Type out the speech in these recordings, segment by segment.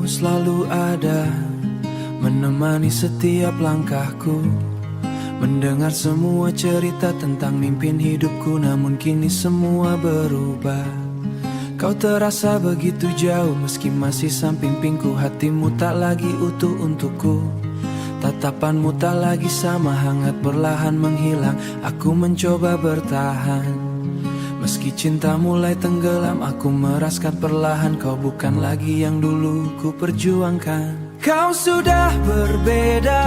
Kau selalu ada, menemani setiap langkahku, mendengar semua cerita tentang mimpin hidupku. Namun kini semua berubah. Kau terasa begitu jauh meski masih samping-pingku. Hatimu tak lagi utuh untukku, tatapanmu tak lagi sama hangat, perlahan menghilang. Aku mencoba bertahan, meski cinta mulai tenggelam. Aku meraskan perlahan kau bukan lagi yang dulu ku perjuangkan. Kau sudah berbeda,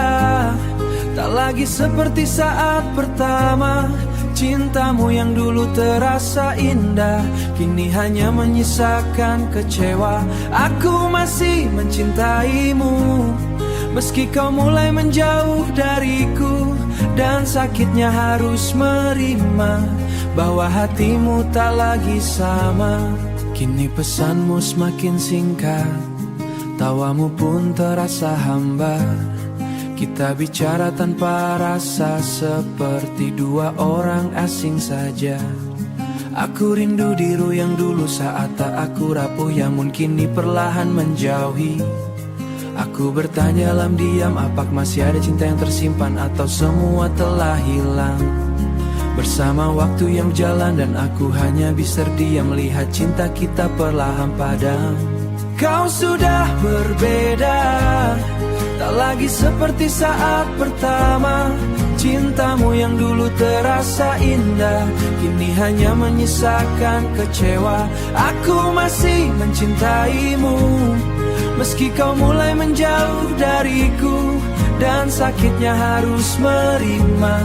tak lagi seperti saat pertama. Cintamu yang dulu terasa indah kini hanya menyisakan kecewa. Aku masih mencintaimu meski kau mulai menjauh dariku, dan sakitnya harus merima bahwa hatimu tak lagi sama. Kini pesanmu semakin singkat, tawamu pun terasa hambar. Kita bicara tanpa rasa seperti dua orang asing saja. Aku rindu dirimu yang dulu saat tak aku rapuh, yang mungkin perlahan menjauhi. Aku bertanya dalam diam, apakah masih ada cinta yang tersimpan atau semua telah hilang bersama waktu yang berjalan, dan aku hanya bisa diam melihat cinta kita perlahan padam. Kau sudah berbeda, tak lagi seperti saat pertama. Cintamu yang dulu terasa indah kini hanya menyisakan kecewa. Aku masih mencintaimu meski kau mulai menjauh dariku, dan sakitnya harus merima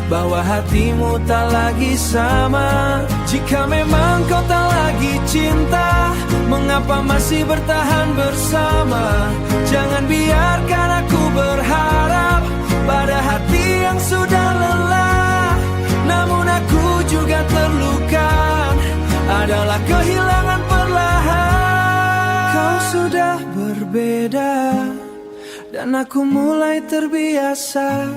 bahwa hatimu tak lagi sama. Jika memang kau tak lagi cinta, mengapa masih bertahan bersama? Jangan biarkan aku berharap pada hati yang sudah lelah. Namun aku juga terluka, adalah kehilangan perlahan. Kau sudah berbeda, dan aku mulai terbiasa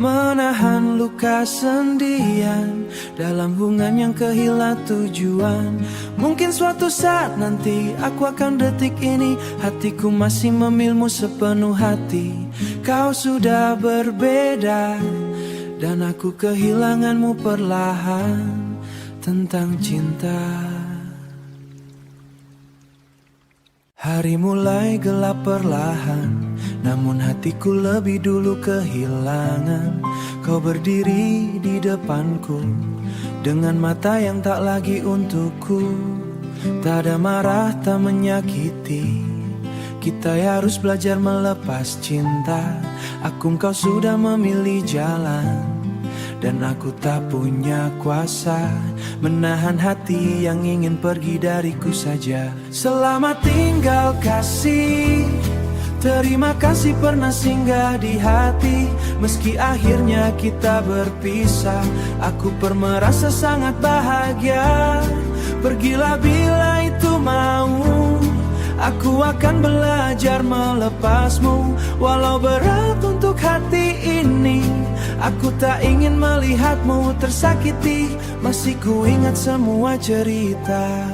menahan luka sendirian dalam hubungan yang kehilangan tujuan. Mungkin suatu saat nanti aku akan detik ini, hatiku masih memilmu sepenuh hati. Kau sudah berbeda, dan aku kehilanganmu perlahan tentang cinta. Hari mulai gelap perlahan, namun hatiku lebih dulu kehilangan. Kau berdiri di depanku dengan mata yang tak lagi untukku. Tak ada marah, tak menyakiti. Kita harus belajar melepas cinta. Aku kau sudah memilih jalan, dan aku tak punya kuasa menahan hati yang ingin pergi dariku saja. Selamat tinggal kasih, terima kasih pernah singgah di hati. Meski akhirnya kita berpisah, aku pernah merasa sangat bahagia. Pergilah bila itu mau, aku akan belajar melepasmu. Walau berat untuk hati ini, aku tak ingin melihatmu tersakiti. Masih ku ingat semua cerita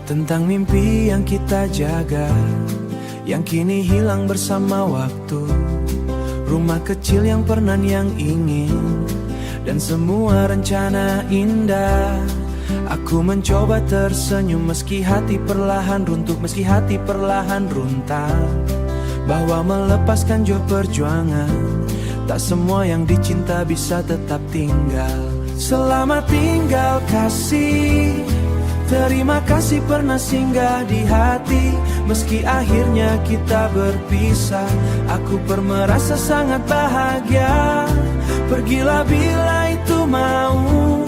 tentang mimpi yang kita jaga, yang kini hilang bersama waktu. Rumah kecil yang pernah yang ingin, dan semua rencana indah. Aku mencoba tersenyum meski hati perlahan runtuh, meski hati perlahan runtuh. Bahwa melepaskan jauh perjuangan, tak semua yang dicinta bisa tetap tinggal. Selamat tinggal kasih, terima kasih pernah singgah di hati. Meski akhirnya kita berpisah, aku pernah merasa sangat bahagia. Pergilah bila itu mau,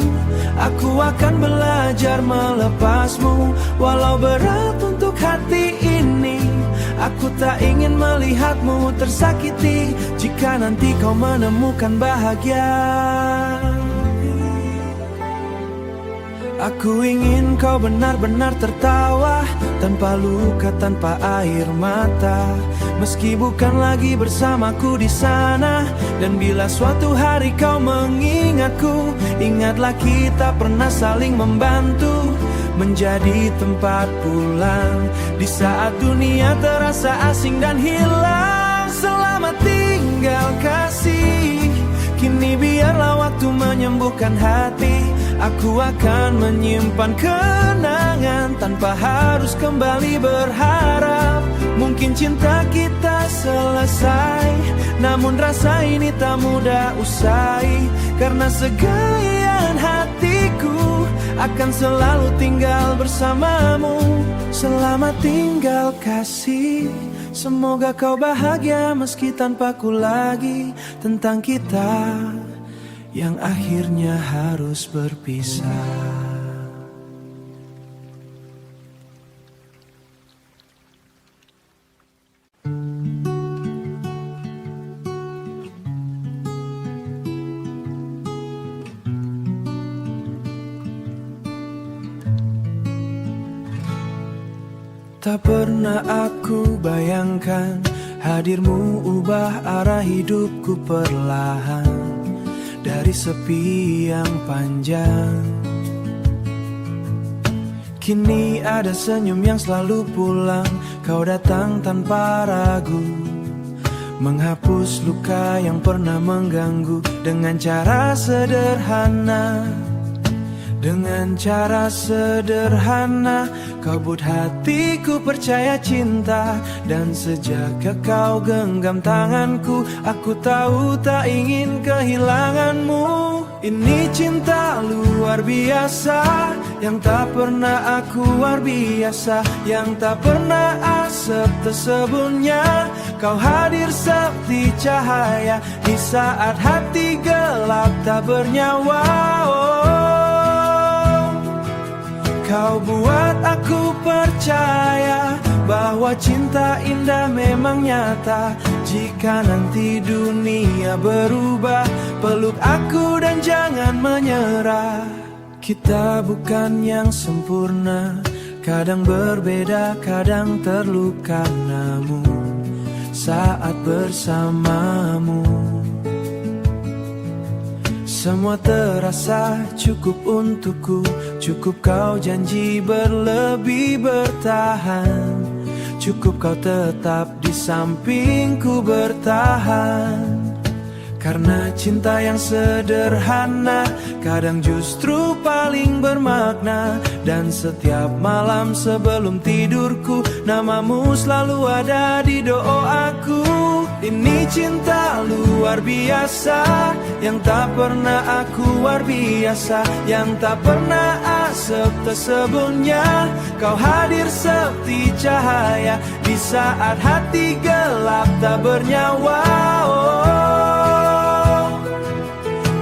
aku akan belajar melepasmu. Walau berat untuk hati ini, aku tak ingin melihatmu tersakiti. Jika nanti kau menemukan bahagia, aku ingin kau benar-benar tertawa, tanpa luka, tanpa air mata. Meski bukan lagi bersamaku di sana, dan bila suatu hari kau mengingatku, ingatlah kita pernah saling membantu. menjadi tempat pulang. Di saat dunia terasa asing dan hilang. Selamat tinggal kasih, kini biarlah waktu menyembuhkan hati. Aku akan menyimpan kenangan tanpa harus kembali berharap. Mungkin cinta kita selesai, namun rasa ini tak mudah usai. Karena segayan hatiku akan selalu tinggal bersamamu. Selamat tinggal kasih, semoga kau bahagia meski tanpaku lagi. Tentang kita yang akhirnya harus berpisah. Tak pernah aku bayangkan hadirmu ubah arah hidupku perlahan. Dari sepi yang panjang, kini ada senyum yang selalu pulang. Kau datang tanpa ragu, menghapus luka yang pernah mengganggu. Dengan cara sederhana, dengan cara sederhana, kau buat hatiku percaya cinta. Dan sejak kau genggam tanganku, aku tahu tak ingin kehilanganmu. Ini cinta luar biasa, yang tak pernah aku luar biasa, yang tak pernah asap tersebutnya. Kau hadir seperti cahaya di saat hati gelap tak bernyawa. Kau buat aku percaya bahwa cinta indah memang nyata. Jika nanti dunia berubah, peluk aku dan jangan menyerah. Kita bukan yang sempurna, kadang berbeda, kadang terluka. Namun saat bersamamu, semua terasa cukup untukku. Cukup kau janji berlebih bertahan, cukup kau tetap di sampingku bertahan. Karena cinta yang sederhana kadang justru paling bermakna. Dan setiap malam sebelum tidurku, namamu selalu ada di doaku. Ini cinta luar biasa, yang tak pernah aku luar biasa, yang tak pernah asap tersebutnya. Kau hadir seperti cahaya di saat hati gelap tak bernyawa.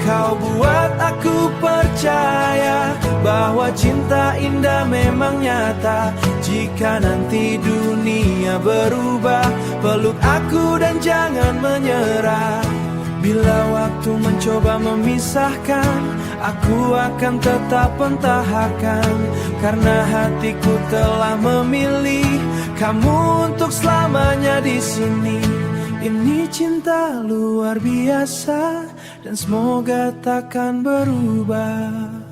Kau buat aku percaya bahwa cinta indah memang nyata. Jika nanti dunia berubah, peluk aku dan jangan menyerah. Bila waktu mencoba memisahkan, aku akan tetap pentahkan. Karena hatiku telah memilih kamu untuk selamanya di sini. Ini cinta luar biasa dan semoga takkan berubah.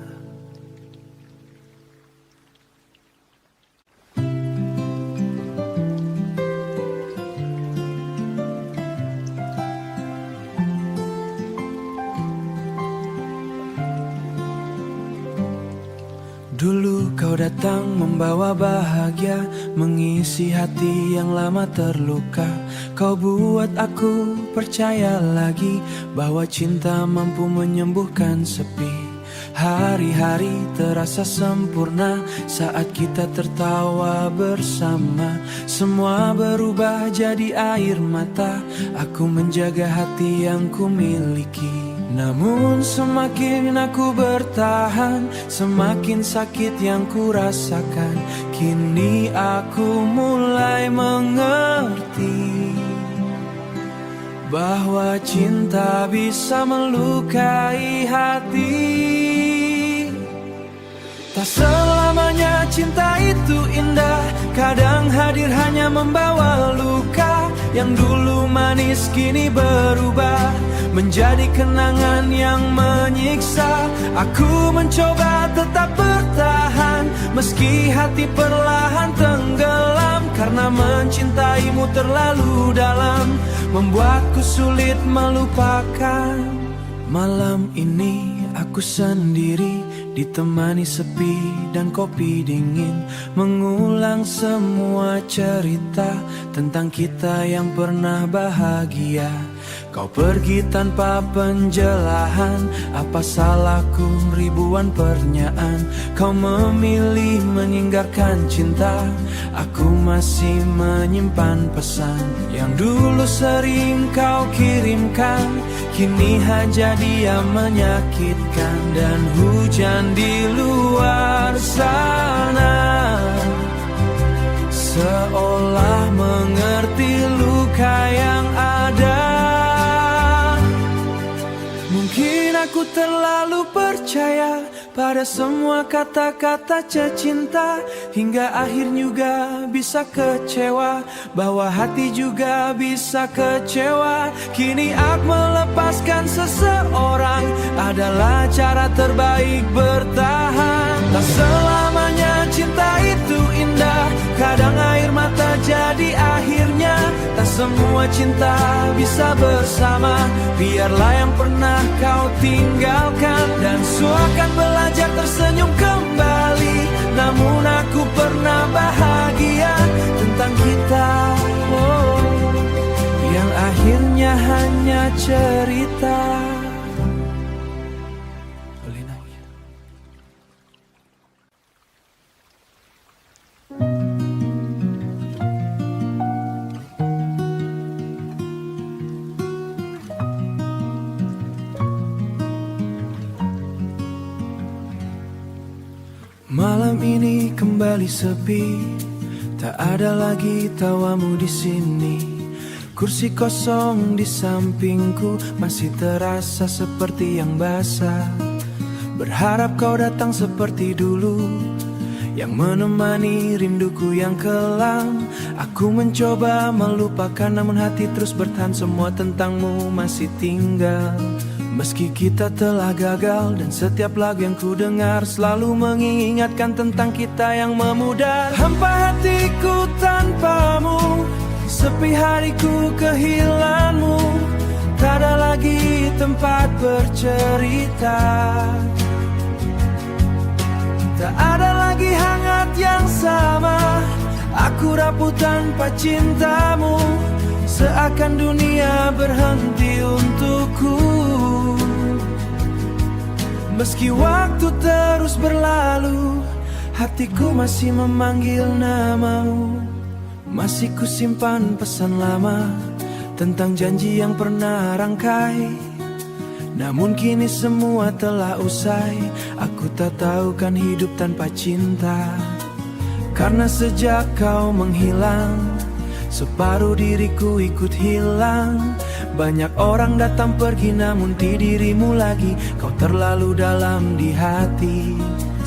Dulu kau datang membawa bahagia, mengisi hati yang lama terluka. Kau buat aku percaya lagi bahwa cinta mampu menyembuhkan sepi. Hari-hari terasa sempurna saat kita tertawa bersama. Semua berubah jadi air mata, aku menjaga hati yang ku miliki. Namun semakin aku bertahan, semakin sakit yang ku rasakan. Kini aku mulai mengerti bahwa cinta bisa melukai hati. Tak selamanya cinta itu indah, kadang hadir hanya membawa luka. Yang dulu manis kini berubah menjadi kenangan yang menyiksa. Aku mencoba tetap bertahan meski hati perlahan tenggelam, karena mencintaimu terlalu dalam membuatku sulit melupakan. Malam ini aku sendiri, ditemani sepi dan kopi dingin, mengulang semua cerita tentang kita yang pernah bahagia. Kau pergi tanpa penjelasan, apa salahku ribuan pertanyaan. Kau memilih meninggalkan cinta, aku masih menyimpan pesan yang dulu sering kau kirimkan. Kini hanya dia menyakitkan, dan hujan di luar sana seolah mengerti luka yang ada. Mungkin aku terlalu percaya pada semua kata-kata cinta, hingga akhir juga bisa kecewa, bahwa hati juga bisa kecewa. Kini aku melepaskan seseorang adalah cara terbaik bertahan. Tak selamanya cinta itu indah, kadang air mata jadi akhirnya. Tak semua cinta bisa bersama, biarlah yang pernah kau tinggalkan. Dan akan belajar tersenyum kembali, namun aku pernah bahagia tentang kita, yang akhirnya hanya cerita. Malam ini kembali sepi, tak ada lagi tawamu di sini. Kursi kosong di sampingku masih terasa seperti yang basah. Berharap kau datang seperti dulu, yang menemani rinduku yang kelam. Aku mencoba melupakan, namun hati terus bertahan. Semua tentangmu masih tinggal, meski kita telah gagal. Dan setiap lagu yang ku dengar selalu mengingatkan tentang kita yang memudar. Hampa hatiku tanpamu, sepi hariku kehilanganmu. Tak ada lagi tempat bercerita, tak ada lagi hangat yang sama. Aku rapuh tanpa cintamu, seakan dunia berhenti untukku. Meski waktu terus berlalu, hatiku masih memanggil namamu. Masih ku simpan pesan lama tentang janji yang pernah rangkai. Namun kini semua telah usai, aku tak tahu kan hidup tanpa cinta. Karena sejak kau menghilang, separuh diriku ikut hilang. Banyak orang datang pergi, namun di dirimu lagi. Kau terlalu dalam di hati,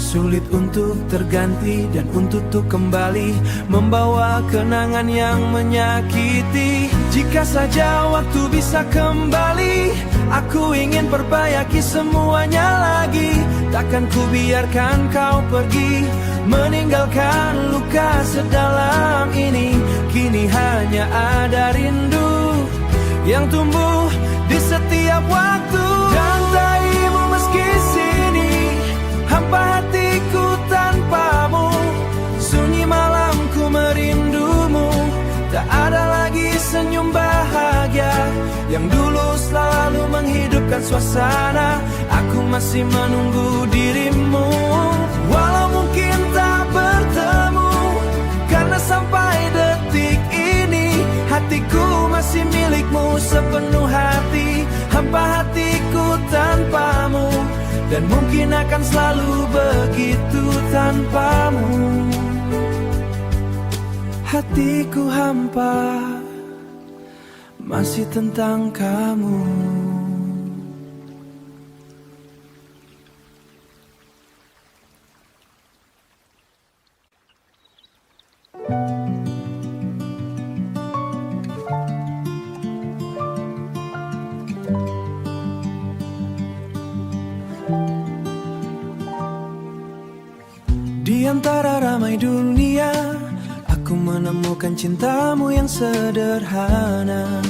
sulit untuk terganti dan untuk kembali membawa kenangan yang menyakiti. Jika saja waktu bisa kembali, aku ingin perbaiki semuanya lagi. Takkan ku biarkan kau pergi, meninggalkan luka sedalam ini. Kini hanya ada rindu yang tumbuh di setiap waktu. Dan taimu meski sini, hampa hatiku tanpamu. Sunyi malamku merindumu, tak ada lagi senyum bahagia yang dulu selalu menghidupkan suasana. Aku masih menunggu dirimu, walau mungkin tak bertemu. Karena sampai detik ini, hatiku masih milikmu sepenuh hati. Hampa hatiku tanpamu, dan mungkin akan selalu begitu tanpamu. Hatiku hampa, masih tentang kamu. menemukan cintamu yang sederhana.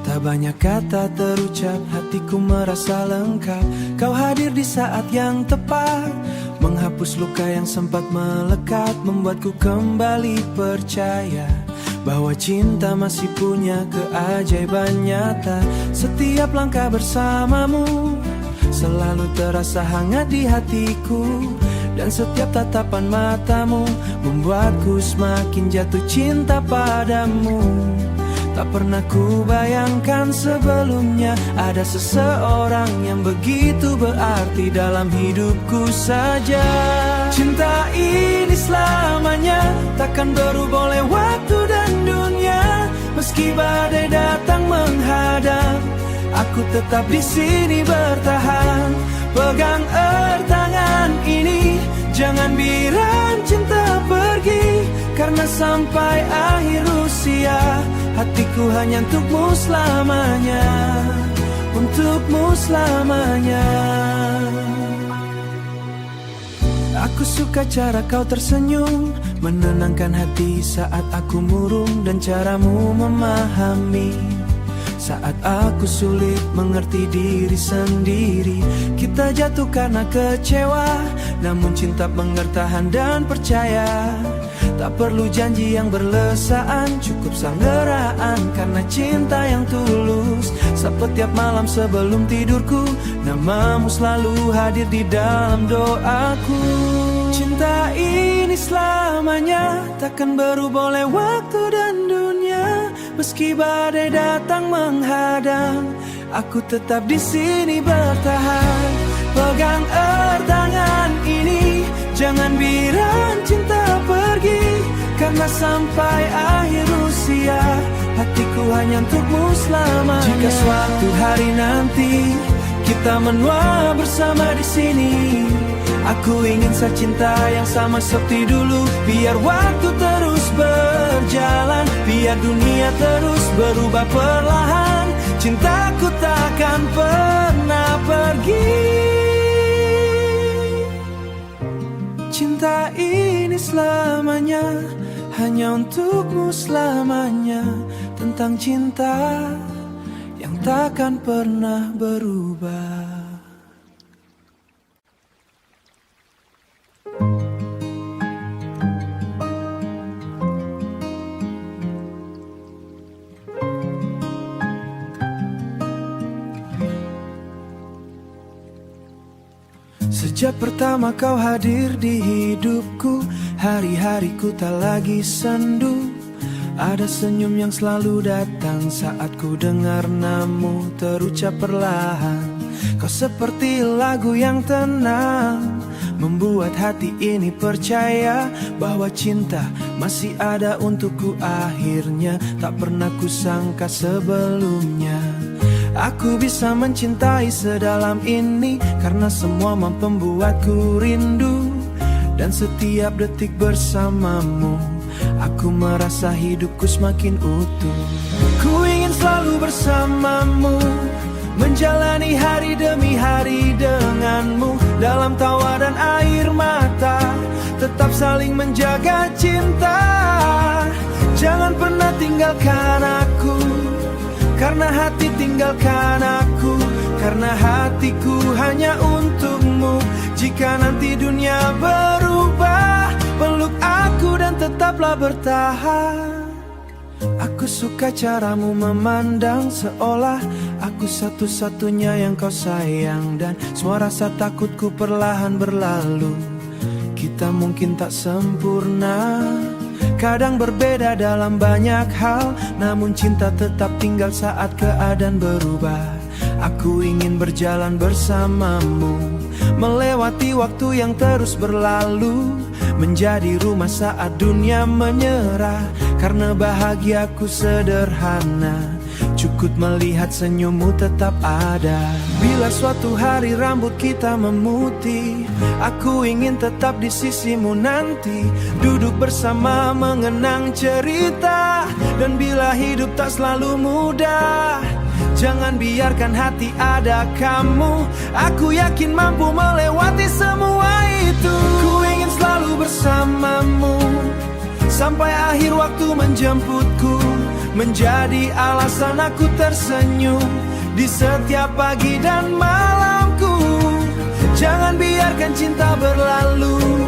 Tak banyak kata terucap, hatiku merasa lengkap. Kau hadir di saat yang tepat, menghapus luka yang sempat melekat, membuatku kembali percaya bahwa cinta masih punya keajaiban nyata. Setiap langkah bersamamu selalu terasa hangat di hatiku, dan setiap tatapan matamu membuatku semakin jatuh cinta padamu. Tak pernah ku bayangkan sebelumnya ada seseorang yang begitu berarti dalam hidupku saja. Cinta ini selamanya, takkan berubah oleh waktu dan dunia. Meski badai datang menghadang, aku tetap di sini bertahan. Pegang erat tangan ini, jangan biarkan cinta pergi, karena sampai akhir usia hatiku hanya untukmu selamanya, untukmu selamanya. Aku suka cara kau tersenyum, menenangkan hati saat aku murung, dan caramu memahami saat aku sulit mengerti diri sendiri. Kita jatuh karena kecewa, namun cinta bertahan dan percaya. Tak perlu janji yang berlesaan, cukup sanggeraan karena cinta yang tulus. Setiap malam sebelum tidurku, namamu selalu hadir di dalam doaku. Cinta ini selamanya, takkan berubah oleh waktu dan dunia. Meski badai datang menghadang, aku tetap di sini bertahan. Pegang erat tangan ini, jangan biarkan cinta pergi, karena sampai akhir usia hatiku hanya untukmu selamanya. Jika suatu hari nanti kita menua bersama di sini, aku ingin secinta yang sama seperti dulu. Biar waktu terus berjalan, biar dunia terus berubah perlahan, cintaku takkan pernah pergi. Cinta ini selamanya, hanya untukmu selamanya. Tentang cinta yang takkan pernah berubah. Sejak pertama kau hadir di hidupku, hari-hariku tak lagi sendu. Ada senyum yang selalu datang saat ku dengar namamu terucap perlahan. Kau seperti lagu yang tenang, membuat hati ini percaya bahwa cinta masih ada untukku akhirnya. Tak pernah kusangka sebelumnya aku bisa mencintai sedalam ini, karena semua membuatku rindu. Dan setiap detik bersamamu, aku merasa hidupku semakin utuh. Ku ingin selalu bersamamu, menjalani hari demi hari denganmu. Dalam tawa dan air mata, tetap saling menjaga cinta. Jangan pernah tinggalkan aku, karena hati tinggalkan aku, karena hatiku hanya untukmu. Jika nanti dunia berubah, peluk aku dan tetaplah bertahan. Aku suka caramu memandang, seolah aku satu-satunya yang kau sayang. Dan semua rasa takutku perlahan berlalu. Kita mungkin tak sempurna, kadang berbeda dalam banyak hal, namun cinta tetap tinggal saat keadaan berubah. Aku ingin berjalan bersamamu, melewati waktu yang terus berlalu, menjadi rumah saat dunia menyerah. Karena bahagiaku sederhana, cukup melihat senyummu tetap ada. Bila suatu hari rambut kita memutih, aku ingin tetap di sisimu nanti, duduk bersama mengenang cerita. Dan bila hidup tak selalu mudah, jangan biarkan hati ada kamu. Aku yakin mampu melewati semua itu. Ku ingin selalu bersamamu, sampai akhir waktu menjemputku, menjadi alasan aku tersenyum di setiap pagi dan malamku. Jangan biarkan cinta berlalu,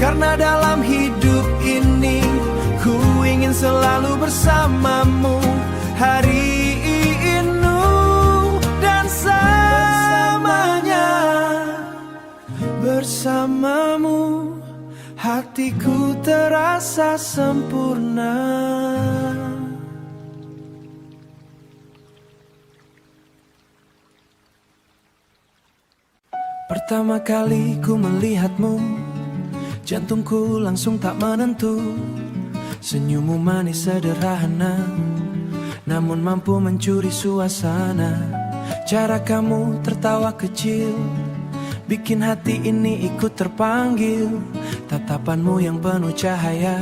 karena dalam hidup ini ku ingin selalu bersamamu. Hari ini dan selamanya, bersamamu hatiku terasa sempurna. Pertama kali ku melihatmu, jantungku langsung tak menentu. Senyummu manis sederhana, namun mampu mencuri suasana. Cara kamu tertawa kecil bikin hati ini ikut terpanggil. Tatapanmu yang penuh cahaya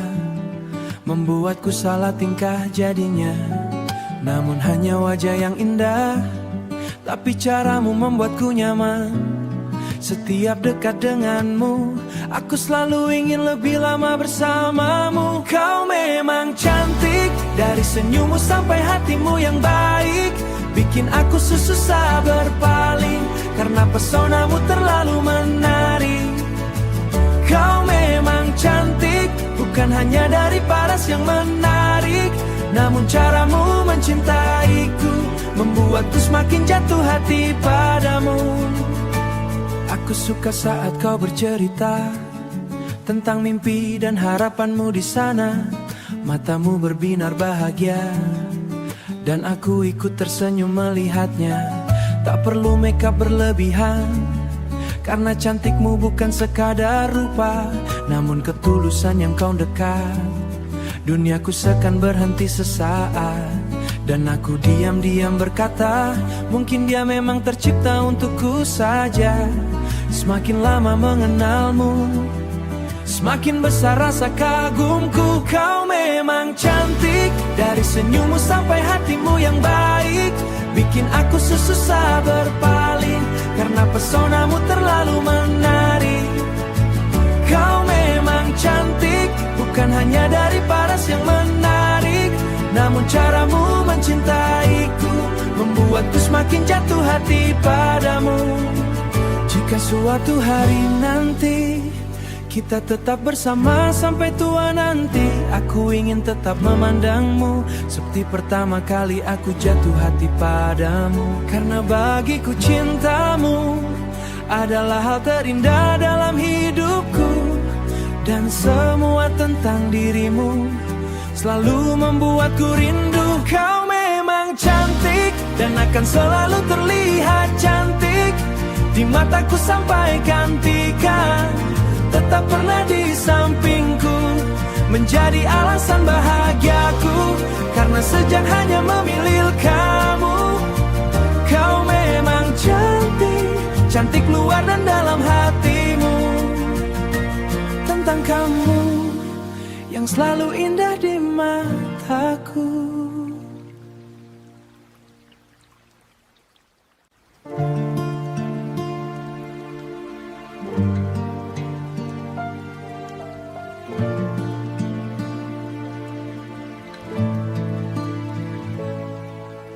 membuatku salah tingkah jadinya. Namun hanya wajah yang indah, tapi caramu membuatku nyaman. Setiap dekat denganmu, aku selalu ingin lebih lama bersamamu. Kau memang cantik, dari senyummu sampai hatimu yang baik, bikin aku susah berpaling, karena pesonamu terlalu menarik. Kau memang cantik, bukan hanya dari paras yang menarik, namun caramu mencintaiku membuatku semakin jatuh hati padamu. Aku suka saat kau bercerita tentang mimpi dan harapanmu di sana. Matamu berbinar bahagia dan aku ikut tersenyum melihatnya. Tak perlu makeup berlebihan, karena cantikmu bukan sekadar rupa, namun ketulusan yang kau dekat. Duniaku seakan berhenti sesaat, dan aku diam-diam berkata, mungkin dia memang tercipta untukku saja. Semakin lama mengenalmu, semakin besar rasa kagumku. Kau memang cantik, dari senyummu sampai hatimu yang baik, bikin aku susah berpaling, karena pesonamu terlalu menarik. Kau memang cantik, bukan hanya dari paras yang menarik, namun caramu mencintaiku membuatku semakin jatuh hati padamu. Jika suatu hari nanti kita tetap bersama sampai tua nanti, aku ingin tetap memandangmu seperti pertama kali aku jatuh hati padamu. Karena bagiku cintamu adalah hal terindah dalam hidupku, dan semua tentang dirimu selalu membuatku rindu. Kau memang cantik dan akan selalu terlihat cantik di mataku sampai gantikan. Tetap pernah di sampingku, menjadi alasan bahagiaku, karena sejak hanya memilih kamu. Kau memang cantik, cantik luar dan dalam hatimu. Tentang kamu yang selalu indah di mataku.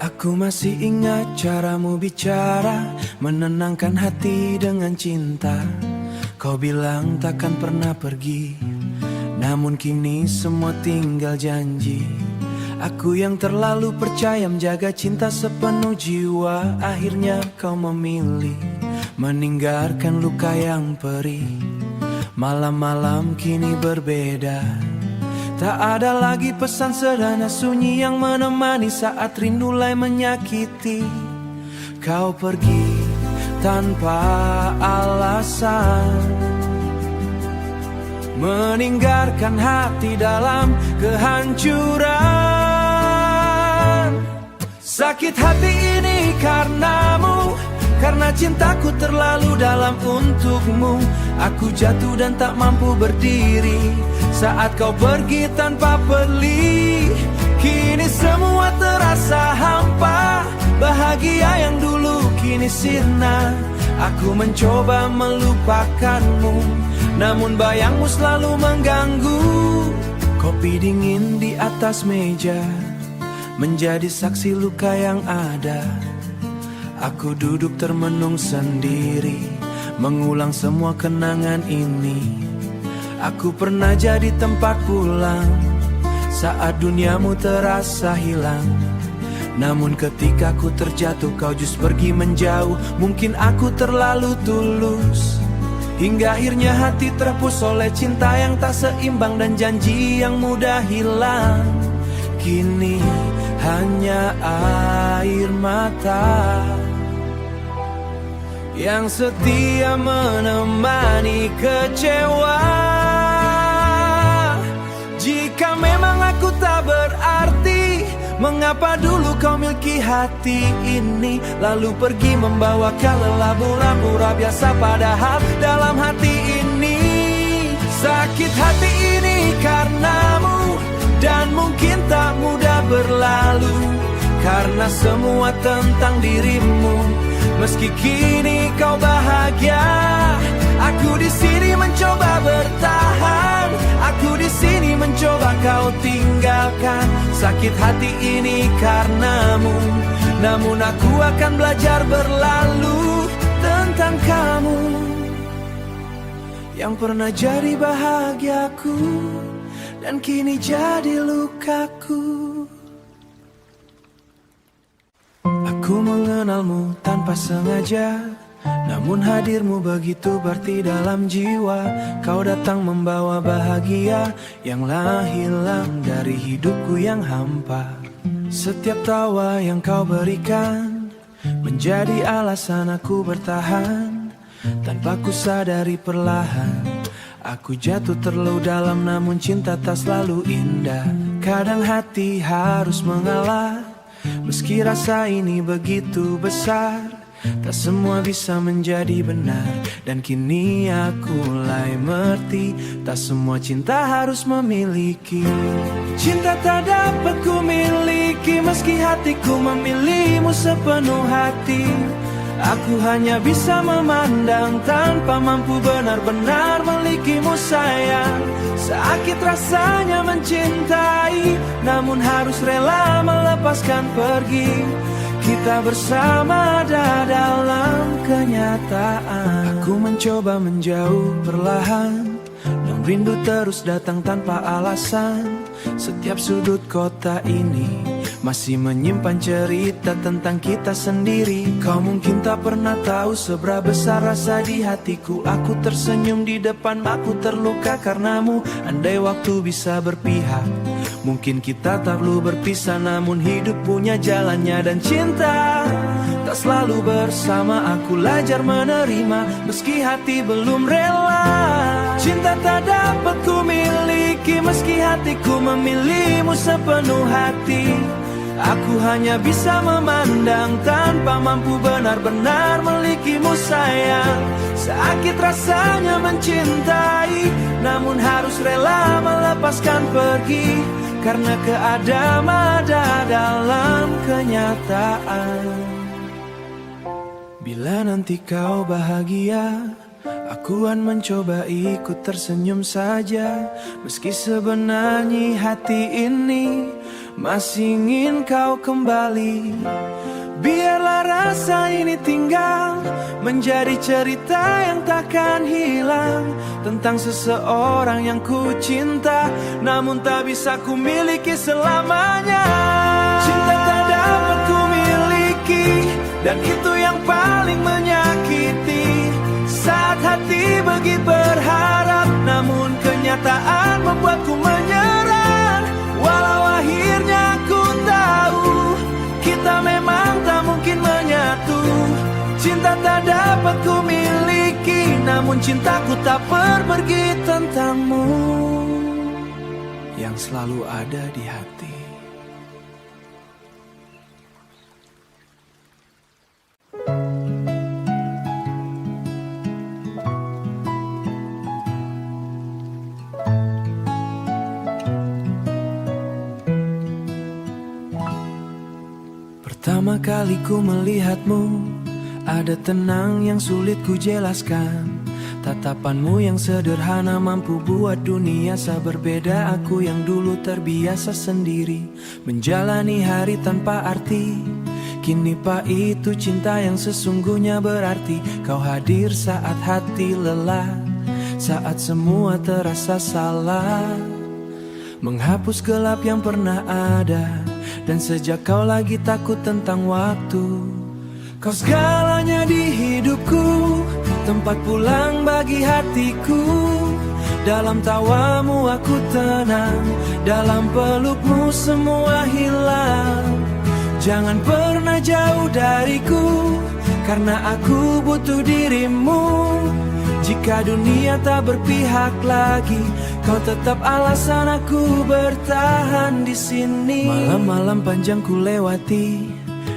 Aku masih ingat caramu bicara, menenangkan hati dengan cinta. Kau bilang takkan pernah pergi, namun kini semua tinggal janji. Aku yang terlalu percaya menjaga cinta sepenuh jiwa, akhirnya kau memilih meninggalkan luka yang perih. Malam-malam kini berbeda, tak ada lagi pesan sederhana sunyi yang menemani saat rindu mulai menyakiti. Kau pergi tanpa alasan, meninggalkan hati dalam kehancuran. Sakit hati ini karenamu, karena cintaku terlalu dalam untukmu. Aku jatuh dan tak mampu berdiri saat kau pergi tanpa peduli. Kini semua terasa hampa, bahagia yang dulu kini sirna. Aku mencoba melupakanmu, namun bayangmu selalu mengganggu. Kopi dingin di atas meja menjadi saksi luka yang ada. Aku duduk termenung sendiri, mengulang semua kenangan ini. Aku pernah jadi tempat pulang saat duniamu terasa hilang. Namun ketika ku terjatuh, kau just pergi menjauh. Mungkin aku terlalu tulus, hingga akhirnya hati terhapus oleh cinta yang tak seimbang dan janji yang mudah hilang. Kini hanya air mata yang setia menemani kecewa. Jika memang aku tak berarti, mengapa dulu kau miliki hati ini, lalu pergi membawa lelah pura-pura biasa, padahal dalam hati ini sakit hati ini karenamu. Dan mungkin tak mudah berlalu, karena semua tentang dirimu. Meski kini kau bahagia, aku di sini mencoba bertahan. Aku di sini mencoba kau tinggalkan. Sakit hati ini karenamu, namun aku akan belajar berlalu tentang kamu yang pernah jadi bahagiaku dan kini jadi lukaku. Aku mengenalmu tanpa sengaja, namun hadirmu begitu berarti dalam jiwa. Kau datang membawa bahagia yang lah hilang dari hidupku yang hampa. Setiap tawa yang kau berikan menjadi alasan aku bertahan. Tanpa ku sadari perlahan aku jatuh terlalu dalam, namun cinta tak selalu indah. Kadang hati harus mengalah, meski rasa ini begitu besar. Tak semua bisa menjadi benar, dan kini aku mulai mengerti. Tak semua cinta harus memiliki. Cinta tak dapat ku miliki, meski hatiku memilihmu sepenuh hati. Aku hanya bisa memandang tanpa mampu benar-benar memilikimu sayang. Sakit rasanya mencintai, namun harus rela melepaskan pergi. Kita bersama ada dalam kenyataan. Aku mencoba menjauh perlahan, namun rindu terus datang tanpa alasan. Setiap sudut kota ini masih menyimpan cerita tentang kita sendiri. Kau mungkin tak pernah tahu seberapa besar rasa di hatiku. Aku tersenyum di depan, aku terluka karenamu. Andai waktu bisa berpihak, mungkin kita tak perlu berpisah. Namun hidup punya jalannya dan cinta tak selalu bersama. Aku belajar menerima meski hati belum rela. Cinta tak dapat ku miliki, meski hatiku memilihmu sepenuh hati. Aku hanya bisa memandang tanpa mampu benar-benar memilikimu sayang. Sakit rasanya mencintai, namun harus rela melepaskan pergi. Karena keadaan ada dalam kenyataan. Bila nanti kau bahagia, aku akan mencoba ikut tersenyum saja. Meski sebenarnya hati ini masih ingin kau kembali. Biarlah rasa ini tinggal menjadi cerita yang takkan hilang, tentang seseorang yang ku cinta, namun tak bisa ku miliki selamanya. Cinta tak dapat ku miliki, dan itu yang paling menyakiti. Saat hati begitu berharap, namun kenyataan membuatku menyerah. Walau akhirnya ku tahu kita memang tak mungkin menyatu. Cinta tak dapat ku miliki, namun cintaku tak pergi tentangmu yang selalu ada di hati. Pertama kali ku melihatmu, ada tenang yang sulit ku jelaskan. Tatapanmu yang sederhana mampu buat dunia berbeda. Aku yang dulu terbiasa sendiri menjalani hari tanpa arti, kini pahit itu cinta yang sesungguhnya berarti. Kau hadir saat hati lelah, saat semua terasa salah, menghapus gelap yang pernah ada. Dan sejak kau lagi takut tentang waktu, kau segalanya di hidupku, tempat pulang bagi hatiku. Dalam tawamu aku tenang, dalam pelukmu semua hilang. Jangan pernah jauh dariku, karena aku butuh dirimu. Jika dunia tak berpihak lagi, kau tetap alasan aku bertahan di sini. Malam-malam panjang ku lewati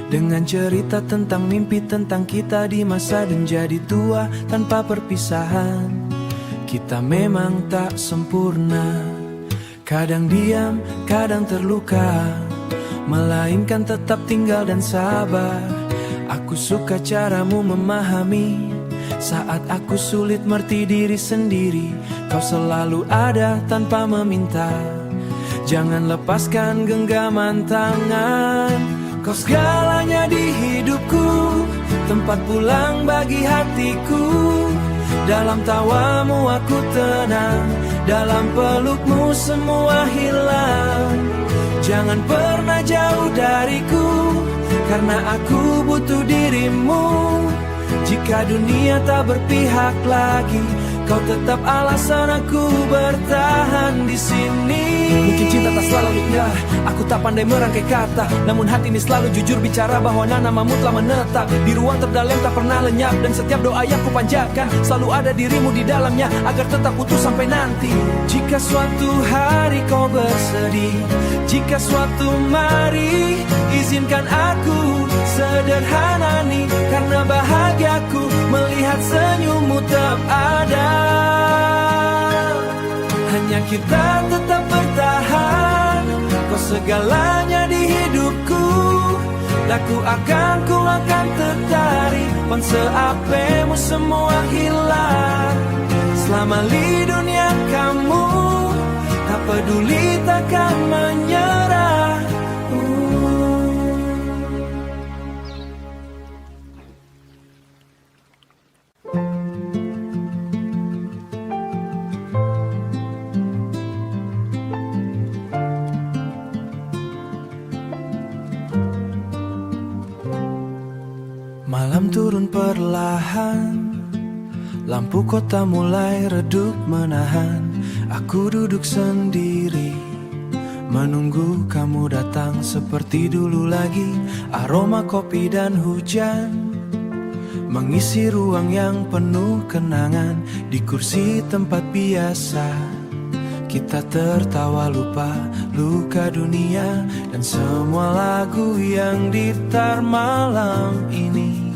dengan cerita tentang mimpi, tentang kita di masa dan jadi tua tanpa perpisahan. Kita memang tak sempurna, kadang diam, kadang terluka, melainkan tetap tinggal dan sabar. Aku suka caramu memahami saat aku sulit mengerti diri sendiri. Kau selalu ada tanpa meminta, jangan lepaskan genggaman tangan. Kau segalanya di hidupku, tempat pulang bagi hatiku. Dalam tawamu aku tenang, dalam pelukmu semua hilang. Jangan pernah jauh dariku, karena aku butuh dirimu. Jika dunia tak berpihak lagi, kau tetap alasan aku bertahan di sini. Mungkin cinta tak selalu indah, aku tak pandai merangkai kata, namun hati ini selalu jujur bicara bahwa namamu telah menetap di ruang terdalam tak pernah lenyap. Dan setiap doa yang ku panjatkan selalu ada dirimu di dalamnya, agar tetap utuh sampai nanti. Jika suatu hari kau bersedih, jika suatu mari izinkan aku sederhana nih, karena bahagiaku melihat senyummu tetap ada. Hanya kita tetap bertahan, kau segalanya di hidupku. Aku akan tertarik, ponsel HP-mu semua hilang. Selama di dunia kamu, tak peduli takkan menyerah. Malam turun perlahan, lampu kota mulai redup menahan. Aku duduk sendiri, menunggu kamu datang seperti dulu lagi. Aroma kopi dan hujan mengisi ruang yang penuh kenangan. Di kursi tempat biasa kita tertawa lupa luka dunia dan semua lagu yang diputar malam ini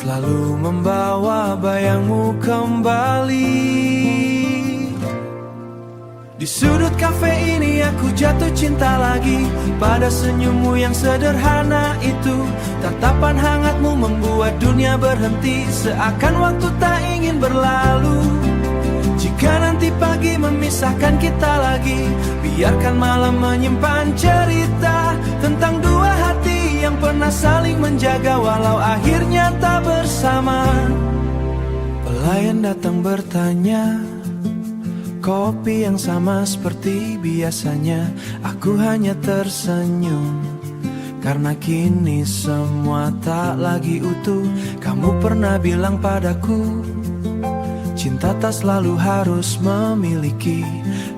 selalu membawa bayangmu kembali. Di sudut kafe ini aku jatuh cinta lagi pada senyummu yang sederhana itu. Tatapan hangatmu membuat dunia berhenti, seakan waktu tak ingin berlalu. Jika nanti pagi memisahkan kita lagi, biarkan malam menyimpan cerita tentang dua hati yang pernah saling menjaga walau akhirnya tak bersama. Pelayan datang bertanya, kopi yang sama seperti biasanya. Aku hanya tersenyum karena kini semua tak lagi utuh. Kamu pernah bilang padaku, cinta tak selalu harus memiliki.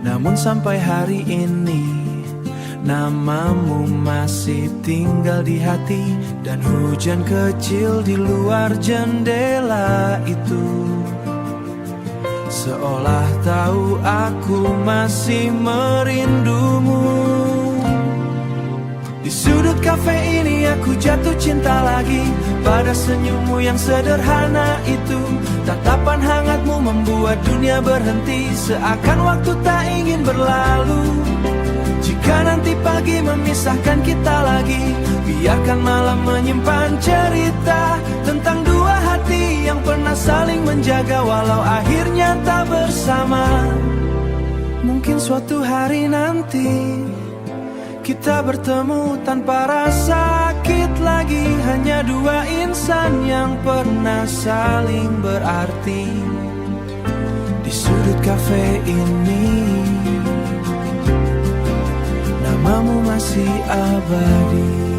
Namun sampai hari ini namamu masih tinggal di hati. Dan hujan kecil di luar jendela itu seolah tahu aku masih merindumu. Di sudut kafe ini aku jatuh cinta lagi pada senyummu yang sederhana itu. Tatapan hangatmu membuat dunia berhenti, seakan waktu tak ingin berlalu. Jika nanti pagi memisahkan kita lagi, biarkan malam menyimpan cerita tentang dua hati yang pernah pernah saling menjaga walau akhirnya tak bersama. Mungkin suatu hari nanti kita bertemu tanpa rasa sakit lagi. Hanya dua insan yang pernah saling berarti di sudut kafe ini. Namamu masih abadi.